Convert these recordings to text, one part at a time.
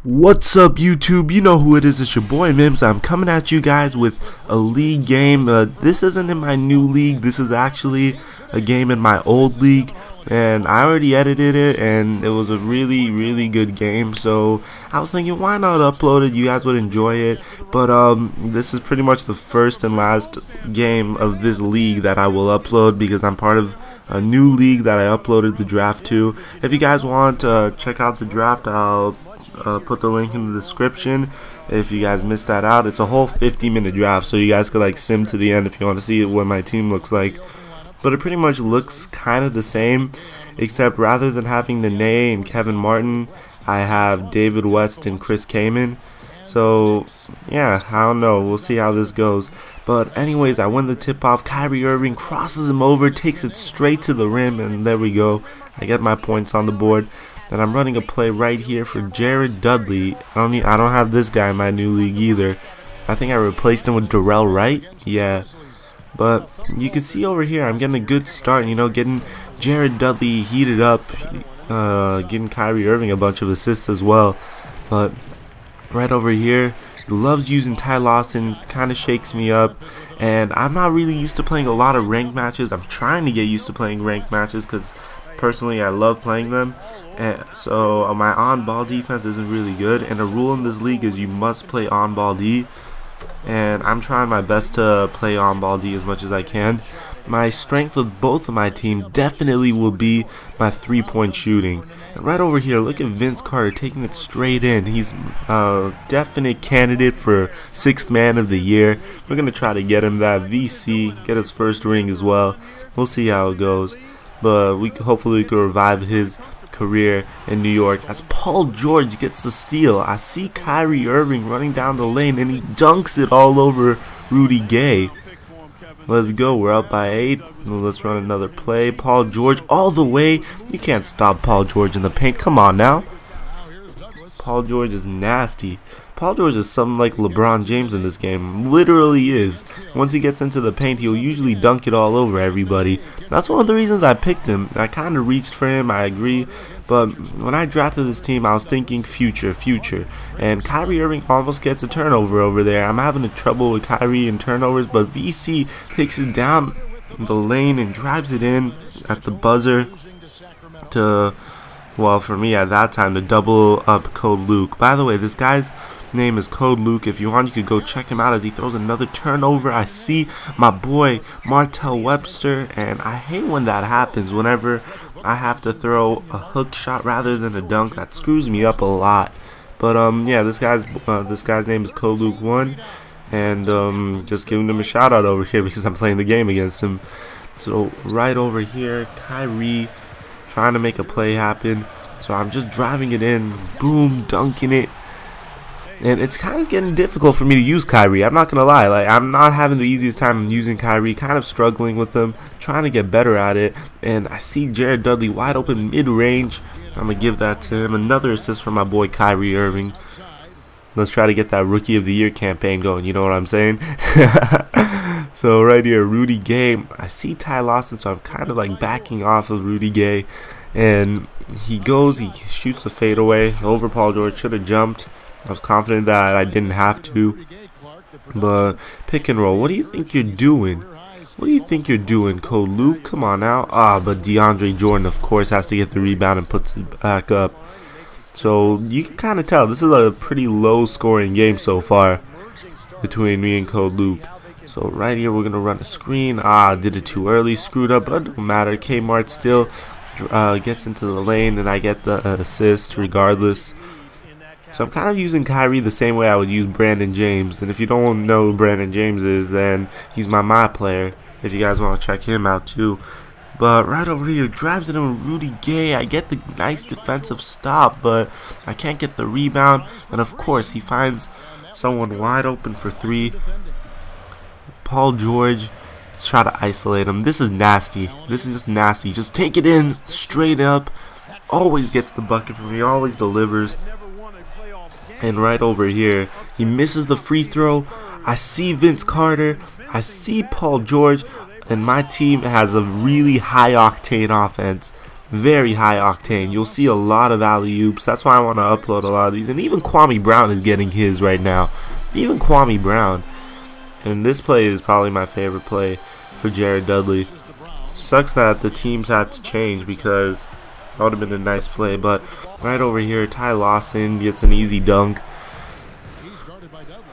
What's up, YouTube? You know who it is. It's your boy Mims. I'm coming at you guys with a league game. This isn't in my new league. This is actually a game in my old league, and I already edited it, and it was a really good game. So I was thinking, why not upload it? You guys would enjoy it. But this is pretty much the first and last game of this league that I will upload, because I'm part of a new league that I uploaded the draft to. If you guys want to check out the draft, I'll put the link in the description if you guys missed that out. It's a whole 50-minute draft, so you guys could like sim to the end if you want to see what my team looks like. But it pretty much looks kind of the same, except rather than having Nene and Kevin Martin, I have David West and Chris Kaman. So yeah, I don't know, we'll see how this goes. But anyways, I win the tip-off. Kyrie Irving crosses him over, takes it straight to the rim, and there we go. I get my points on the board. And I'm running a play right here for Jared Dudley. I don't have this guy in my new league either. I think I replaced him with Darrell Wright. Yeah. But you can see over here, I'm getting a good start, you know, getting Jared Dudley heated up, getting Kyrie Irving a bunch of assists as well. But right over here, he loves using Ty Lawson, kind of shakes me up. And I'm not really used to playing a lot of ranked matches. I'm trying to get used to playing ranked matches because personally I love playing them. And so my on-ball defense isn't really good, and a rule in this league is you must play on-ball D, and I'm trying my best to play on-ball D as much as I can. My strength of both of my teams definitely will be my three-point shooting. And right over here, look at Vince Carter taking it straight in. He's a definite candidate for 6th man of the year. We're going to try to get him that VC, get his first ring as well. We'll see how it goes, but hopefully we can revive his career in New York as Paul George gets the steal. I see Kyrie Irving running down the lane, and he dunks it all over Rudy Gay. Let's go, we're up by 8. Let's run another play. Paul George all the way. You can't stop Paul George in the paint. Come on now. Paul George is nasty. Paul George is something like LeBron James in this game. Literally is. Once he gets into the paint, he'll usually dunk it all over everybody. That's one of the reasons I picked him. I kind of reached for him, I agree. But when I drafted this team, I was thinking future. And Kyrie Irving almost gets a turnover over there. I'm having trouble with Kyrie and turnovers, but VC takes it down the lane and drives it in at the buzzer to, well, for me at that time, to double up Code Luke. By the way, this guy's name is Code Luke. If you want, you could go check him out as he throws another turnover. I see my boy Martell Webster, and I hate when that happens. Whenever I have to throw a hook shot rather than a dunk, that screws me up a lot. But yeah, this guy's name is Code Luke 1, and just giving him a shout out over here because I'm playing the game against him. So right over here, Kyrie trying to make a play happen. So I'm just driving it in, boom, dunking it. And it's kind of getting difficult for me to use Kyrie. I'm not going to lie. Like, I'm not having the easiest time using Kyrie. Kind of struggling with him. Trying to get better at it. And I see Jared Dudley wide open mid-range. I'm going to give that to him. Another assist from my boy Kyrie Irving. Let's try to get that Rookie of the Year campaign going. You know what I'm saying? So right here, Rudy Gay. I see Ty Lawson, so I'm kind of like backing off of Rudy Gay. And he shoots a fadeaway over Paul George. Should have jumped. I was confident that I didn't have to, but pick and roll. What do you think you're doing? What do you think you're doing, Code Luke? Come on now. But DeAndre Jordan, of course, has to get the rebound and puts it back up. So you can kind of tell this is a pretty low-scoring game so far between me and Code Luke. So right here, we're going to run a screen. Did it too early, screwed up, but it don't matter. Kmart still gets into the lane, and I get the assist regardless. So I'm kind of using Kyrie the same way I would use Brandon James. And if you don't know who Brandon James is, then he's my player, if you guys want to check him out too. But right over here, drives it in with Rudy Gay. I get the nice defensive stop, but I can't get the rebound. And of course, he finds someone wide open for 3. Paul George. Let's try to isolate him. This is nasty. This is just nasty. Just take it in straight up. Always gets the bucket for me. Always delivers. And right over here, he misses the free throw. I see Vince Carter. I see Paul George. And my team has a really high-octane offense. very high octane. You'll see a lot of alley-oops. That's why I want to upload a lot of these. And even Kwame Brown is getting his right now. Even Kwame Brown. And this play is probably my favorite play for Jared Dudley. Sucks that the teams had to change because that would have been a nice play. But right over here, Ty Lawson gets an easy dunk.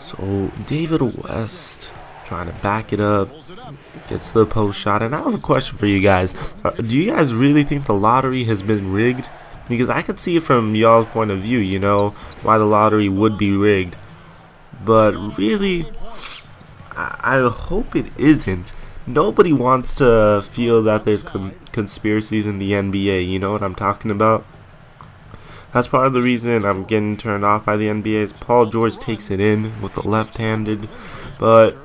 So David West trying to back it up, gets the post shot. And I have a question for you guys. Do you guys really think the lottery has been rigged? Because I could see it from y'all's point of view, you know, why the lottery would be rigged. But really, I hope it isn't. Nobody wants to feel that there's conspiracies in the NBA, you know what I'm talking about? That's part of the reason I'm getting turned off by the NBA is Paul George takes it in with the left-handed, but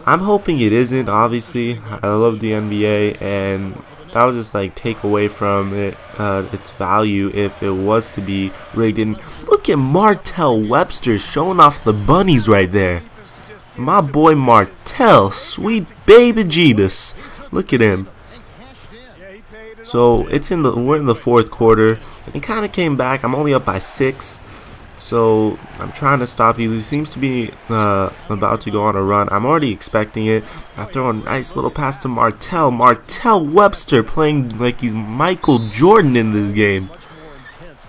I'm hoping it isn't. Obviously, I love the NBA, and that would just like take away from it its value if it was to be rigged. And look at Martell Webster showing off the bunnies right there. My boy Martell, sweet baby Jesus. Look at him. So we're in the fourth quarter, and he kind of came back. I'm only up by 6. So I'm trying to stop you. He seems to be about to go on a run. I'm already expecting it. I throw a nice little pass to Martell. Martell Webster playing like he's Michael Jordan in this game.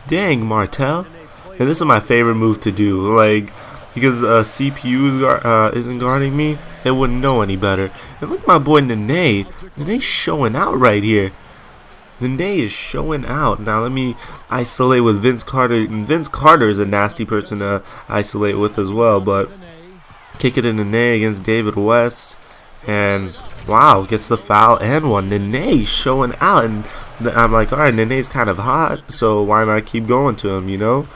Dang, Martell. And this is my favorite move to do. Like, because CPU isn't guarding me, it wouldn't know any better. And look at my boy Nene. Nene's showing out right here. Nene is showing out. Now let me isolate with Vince Carter. And Vince Carter is a nasty person to isolate with as well. But kick it to Nene against David West. And wow, gets the foul and one. Nene showing out. And I'm like, alright, Nene's kind of hot. So why not keep going to him, you know?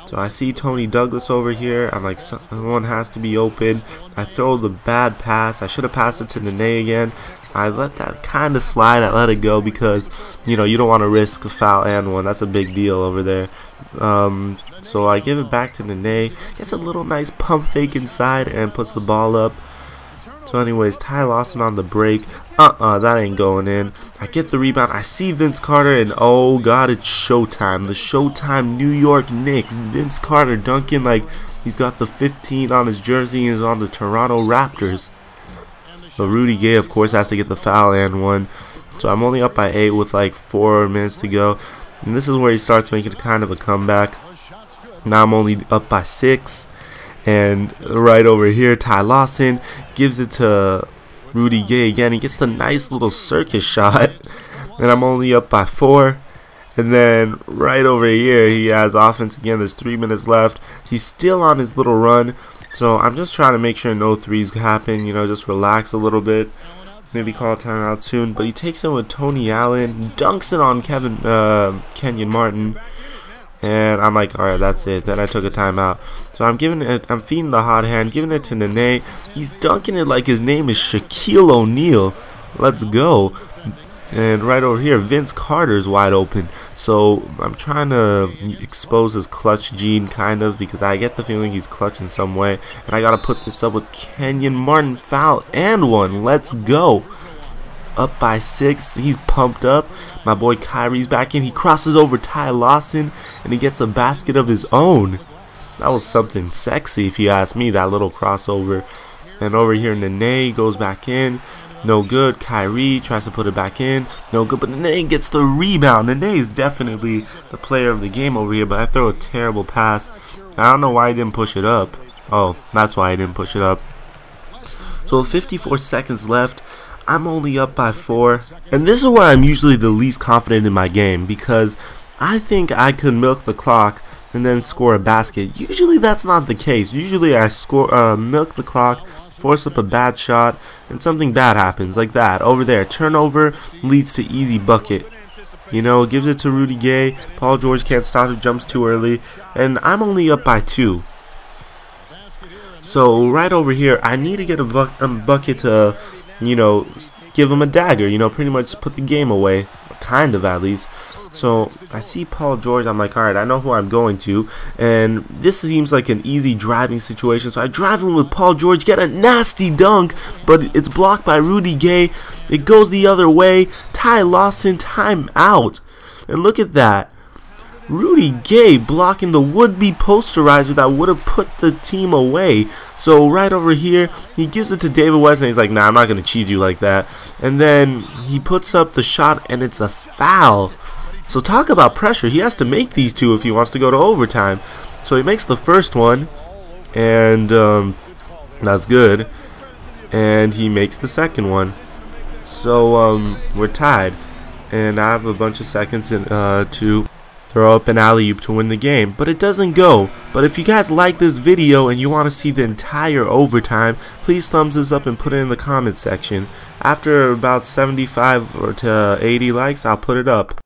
So I see Tony Douglas over here. I'm like, someone has to be open. I throw the bad pass. I should have passed it to Nene again. I let that kind of slide. I let it go because, you know, you don't want to risk a foul and one. That's a big deal over there. So I give it back to Nene. Gets a little nice pump fake inside and puts the ball up. So anyways, Ty Lawson on the break. That ain't going in. I get the rebound. I see Vince Carter, and oh god, it's showtime. The Showtime New York Knicks. Vince Carter dunking like he's got the 15 on his jersey and is on the Toronto Raptors. But Rudy Gay, of course, has to get the foul and one. So I'm only up by 8 with like 4 minutes to go. And this is where he starts making kind of a comeback. Now I'm only up by 6. And right over here, Ty Lawson gives it to Rudy Gay again. He gets the nice little circus shot. And I'm only up by 4. And then right over here, he has offense again. There's 3 minutes left. He's still on his little run. So I'm just trying to make sure no threes happen. You know, just relax a little bit. Maybe call a timeout soon. But he takes it with Tony Allen. Dunks it on Kenyon Martin. And I'm like, alright, that's it. Then I took a timeout. So I'm feeding the hot hand, giving it to Nene. He's dunking it like his name is Shaquille O'Neal. Let's go. And right over here, Vince Carter's wide open. So I'm trying to expose his clutch gene, kind of, because I get the feeling he's clutch in some way. And I got to put this up with Kenyon Martin. Foul and one. Let's go. Up by 6. He's pumped up. My boy Kyrie's back in. He crosses over Ty Lawson, and he gets a basket of his own. That was something sexy, if you ask me, that little crossover. And over here, Nene goes back in. No good. Kyrie tries to put it back in. No good. But Nene gets the rebound. Nene is definitely the player of the game over here, but I throw a terrible pass. I don't know why he didn't push it up. Oh, that's why he didn't push it up. So 54 seconds left. I'm only up by 4, and this is where I'm usually the least confident in my game, because I think I could milk the clock and then score a basket. Usually that's not the case. Usually I milk the clock, force up a bad shot, and something bad happens, like that. Over there, turnover leads to easy bucket. You know, gives it to Rudy Gay. Paul George can't stop it, jumps too early, and I'm only up by 2. So right over here, I need to get a bucket to, you know, give him a dagger, you know, pretty much put the game away, kind of at least. So I see Paul George. I'm like, alright, I know who I'm going to. And this seems like an easy driving situation. So I drive in with Paul George, get a nasty dunk, but it's blocked by Rudy Gay. It goes the other way. Ty Lawson, time out. And look at that. Rudy Gay blocking the would-be posterizer that would have put the team away. So right over here, he gives it to David West, and he's like, nah, I'm not going to cheese you like that. And then he puts up the shot, and it's a foul. So talk about pressure. He has to make these two if he wants to go to overtime. So he makes the first one, and that's good. And he makes the second one. So we're tied. And I have a bunch of seconds to throw up an alley-oop to win the game, but it doesn't go. But if you guys like this video and you want to see the entire overtime, please thumbs this up and put it in the comment section. After about 75 or to 80 likes, I'll put it up.